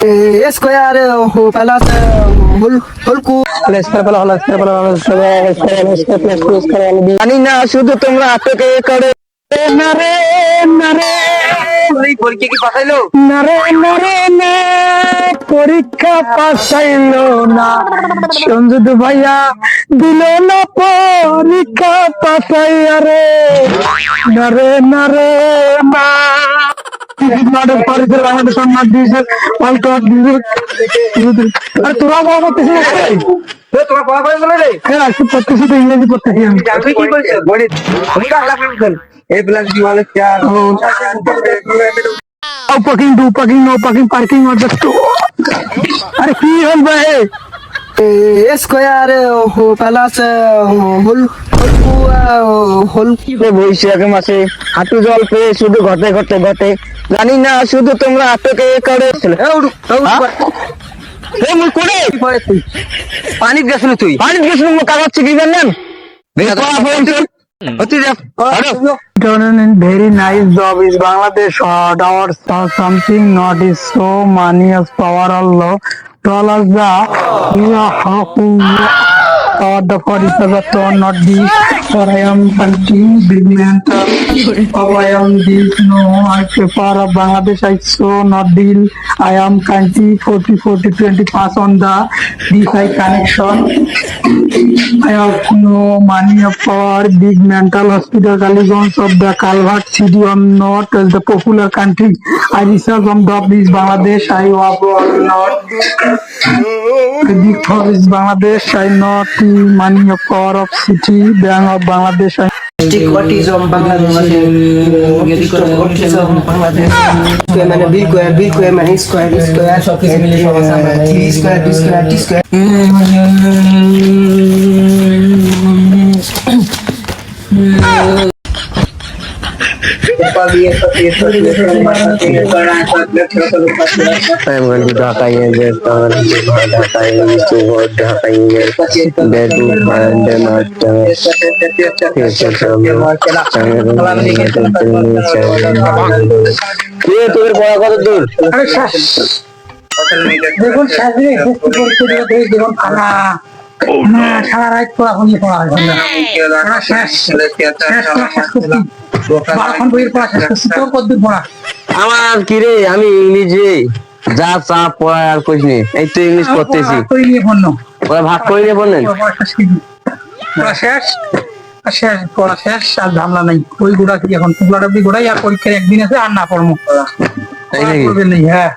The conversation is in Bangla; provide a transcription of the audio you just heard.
স্কয়ার প্লাস হলকু জানি না শুধু তোমরা আটকে করে নারে নারে পরীক্ষা কি পাঠাইলো নারে নারে না পরীক্ষা পাঠাইলো না সঞ্জুদু ভাইয়া দিল না পরীক্ষা পাঠাইয়া রে নারে নারে না তোরা বাবা তোরা পড়া করে বলে রে পড়তেছি তো ইংরেজি পড়তেছি আমি কি বলছো গণিত এই প্লাস বি মানে 4 parking do parking no parking parking or just अरे की हल भाई स्क्वायर प्लस হোল বৈশাখ মাসে হাঁটু জল পেয়ে শুধু ঘটে ঘটে ঘটে জানি না শুধু তোমরা আটকে করে পানিত গেছিল তুই পানিত গেছিল কাগজ কি জানেন very nice job is Bangladesh or something not is so money as power Allah tell us the for not this for I am country big mental I am this no I prefer of Bangladesh I so not deal I am country 40 pass on the DSI connection I have no money of power big mental hospital Kaligons of the Calvert city on north as the popular country I research on the this Bangladesh I have not big for is Bangladesh I not money of power of city bank of Bangladesh autism Bangladesh autism Bangladesh মানে বিল কোয়ে মানে স্কয়ার সব কিছু মিলে সমস্যা আমরা 3 square 2 square 3 square I'm going to Dhaka Union, Dhaka Union to work Dhaka Union. They do find them at দেখুন সারা রাত পড়াশোনা পড়া হয় আমার কি রে আমি ইংলিশে যা চাপ পড়ায় আর কইস নি এই তো ইংলিশ পড়তেছি ওরা ভাগ করে নিয়ে পড়লেন পড়া শেষ আর ঝামেলা নাই ওই গোড়া কি এখন টুকরা টুকরি গোড়াই আর পরীক্ষার একদিন আছে আর না পড়বো তাই নাকি হ্যাঁ